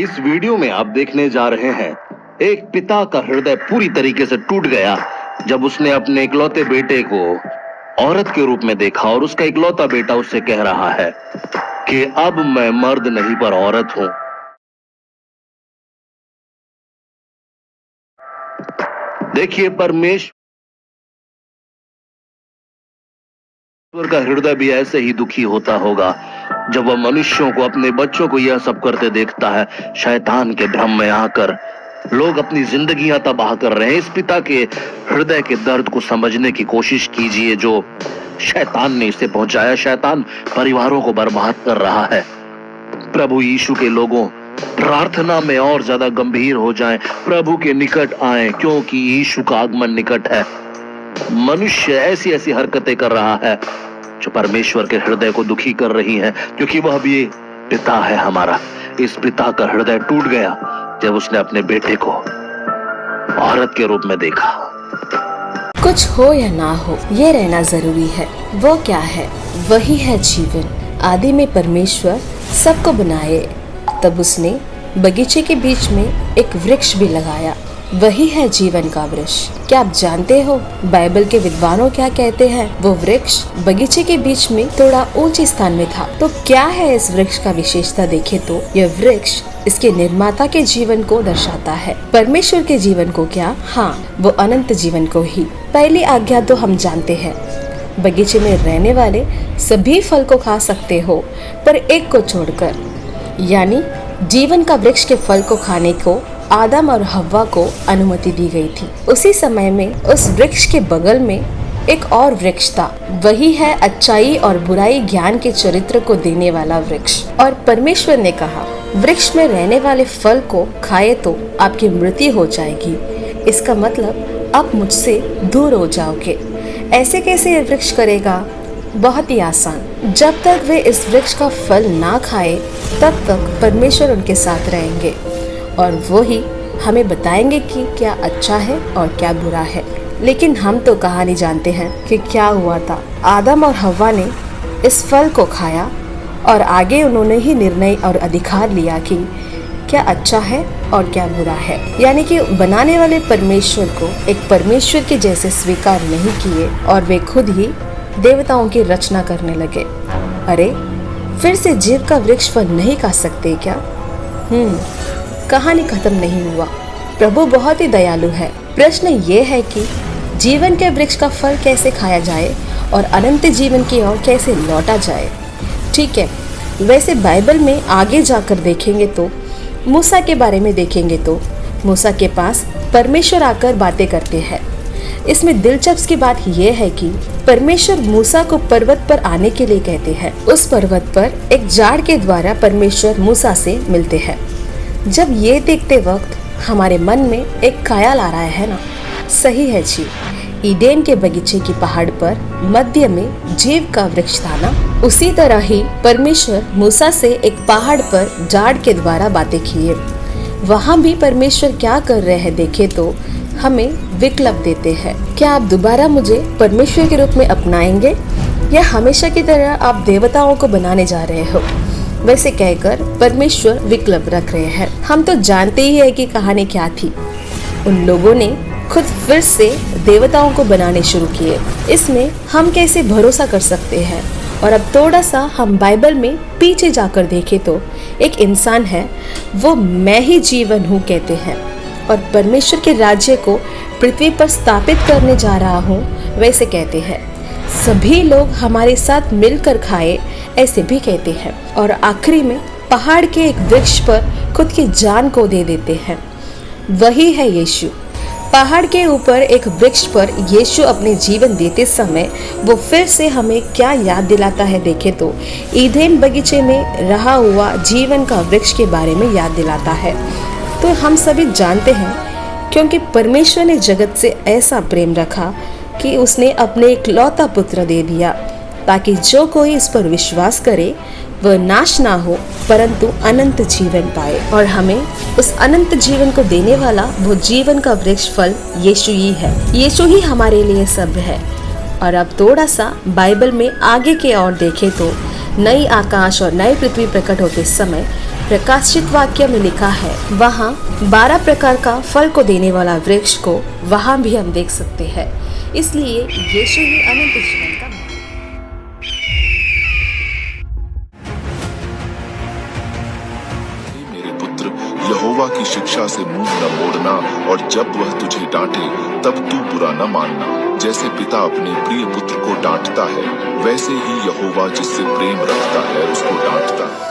इस वीडियो में आप देखने जा रहे हैं एक पिता का हृदय पूरी तरीके से टूट गया जब उसने अपने इकलौते बेटे को औरत के रूप में देखा और उसका इकलौता बेटा उससे कह रहा है कि अब मैं मर्द नहीं पर औरत हूं। देखिए, परमेश्वर का हृदय भी ऐसे ही दुखी होता होगा जब वह मनुष्यों को, अपने बच्चों को यह सब करते देखता है। शैतान के भ्रम में आकर लोग अपनी जिंदगियां तबाह कर रहे हैं। इस पिता के हृदय के दर्द को समझने की कोशिश कीजिए जो शैतान ने इसे पहुंचाया। शैतान परिवारों को बर्बाद कर रहा है। प्रभु यीशु के लोगों, प्रार्थना में और ज्यादा गंभीर हो जाएं, प्रभु के निकट आएं, क्योंकि यीशु का आगमन निकट है। मनुष्य ऐसी ऐसी हरकतें कर रहा है जो परमेश्वर के हृदय को दुखी कर रही हैं, क्योंकि वह भी पिता है हमारा। इस पिता का हृदय टूट गया जब उसने अपने बेटे को औरत के रूप में देखा। कुछ हो या ना हो, ये रहना जरूरी है। वो क्या है? वही है जीवन। आदि में परमेश्वर सबको बनाए, तब उसने बगीचे के बीच में एक वृक्ष भी लगाया। वही है जीवन का वृक्ष। क्या आप जानते हो बाइबल के विद्वानों क्या कहते हैं? वो वृक्ष बगीचे के बीच में थोड़ा ऊंचे स्थान में था। तो क्या है इस वृक्ष का विशेषता? देखे तो यह वृक्ष इसके निर्माता के जीवन को दर्शाता है। परमेश्वर के जीवन को क्या? हाँ, वो अनंत जीवन को ही। पहली आज्ञा तो हम जानते हैं, बगीचे में रहने वाले सभी फल को खा सकते हो पर एक को छोड़कर, यानी जीवन का वृक्ष के फल को खाने को आदम और हव्वा को अनुमति दी गई थी। उसी समय में उस वृक्ष के बगल में एक और वृक्ष था। वही है अच्छाई और बुराई ज्ञान के चरित्र को देने वाला वृक्ष। और परमेश्वर ने कहा, वृक्ष में रहने वाले फल को खाए तो आपकी मृत्यु हो जाएगी। इसका मतलब आप मुझसे दूर हो जाओगे। ऐसे कैसे ये वृक्ष करेगा? बहुत ही आसान। जब तक वे इस वृक्ष का फल ना खाए तब तक परमेश्वर उनके साथ रहेंगे और वो ही हमें बताएंगे कि क्या अच्छा है और क्या बुरा है। लेकिन हम तो कहानी जानते हैं कि क्या हुआ था। आदम और हव्वा ने इस फल को खाया और आगे उन्होंने ही निर्णय और अधिकार लिया कि क्या अच्छा है और क्या बुरा है। यानी कि बनाने वाले परमेश्वर को एक परमेश्वर के जैसे स्वीकार नहीं किए और वे खुद ही देवताओं की रचना करने लगे। अरे, फिर से जीव का वृक्ष फल नहीं खा सकते क्या? कहानी खत्म नहीं हुआ। प्रभु बहुत ही दयालु है। प्रश्न ये है कि जीवन के वृक्ष का फल कैसे खाया जाए और अनंत जीवन की ओर कैसे लौटा जाए। ठीक है, वैसे बाइबल में आगे जाकर देखेंगे तो मूसा के बारे में देखेंगे तो मूसा के पास परमेश्वर आकर बातें करते हैं। इसमें दिलचस्प की बात यह है कि परमेश्वर मूसा को पर्वत पर आने के लिए कहते हैं। उस पर्वत पर एक झाड़ के द्वारा परमेश्वर मूसा से मिलते हैं। जब ये देखते वक्त हमारे मन में एक ख्याल आ रहा है ना, सही है जी, ईडेन के बगीचे की पहाड़ पर मध्य में जीव का वृक्ष था ना। उसी तरह ही परमेश्वर मूसा से एक पहाड़ पर झाड़ के द्वारा बातें किए। वहाँ भी परमेश्वर क्या कर रहे हैं देखे तो हमें विकल्प देते हैं। क्या आप दोबारा मुझे परमेश्वर के रूप में अपनाएंगे या हमेशा की तरह आप देवताओं को बनाने जा रहे हो? वैसे कहकर परमेश्वर विकल्प रख रहे हैं। हम तो जानते ही है कि कहानी क्या थी। उन लोगों ने खुद फिर से देवताओं को बनाने शुरू किए। इसमें हम कैसे भरोसा कर सकते हैं? और अब थोड़ा सा हम बाइबल में पीछे जाकर देखें तो एक इंसान है, वो मैं ही जीवन हूँ कहते हैं और परमेश्वर के राज्य को पृथ्वी पर स्थापित करने जा रहा हूँ वैसे कहते हैं। सभी लोग हमारे साथ मिलकर खाए ऐसे भी कहते हैं। और आखिरी में पहाड़ के एक वृक्ष पर खुद की जान को दे देते हैं। वही है यीशु। पहाड़ के ऊपर एक वृक्ष पर यीशु अपने जीवन देते समय वो फिर से हमें क्या याद दिलाता है देखे तो ईदेन बगीचे में रहा हुआ जीवन का वृक्ष के बारे में याद दिलाता है। तो हम सभी जानते हैं, क्योंकि परमेश्वर ने जगत से ऐसा प्रेम रखा कि उसने अपने इकलौता पुत्र दे दिया, ताकि जो कोई इस पर विश्वास करे वह नाश ना हो परंतु अनंत जीवन पाए। और हमें उस अनंत जीवन को देने वाला वो जीवन का वृक्ष फल यीशु ही है। यीशु ही हमारे लिए सब है। और अब थोड़ा सा बाइबल में आगे के और देखें तो नई आकाश और नई पृथ्वी प्रकट होते समय प्रकाशित वाक्य में लिखा है, वहाँ 12 प्रकार का फल को देने वाला वृक्ष को वहाँ भी हम देख सकते हैं। इसलिए यीशु ही अनंत जीवन का मार्ग है। मेरे पुत्र, यहोवा की शिक्षा से मुंह न मोड़ना, और जब वह तुझे डांटे तब तू बुरा न मानना। जैसे पिता अपने प्रिय पुत्र को डांटता है, वैसे ही यहोवा जिससे प्रेम रखता है उसको डांटता है।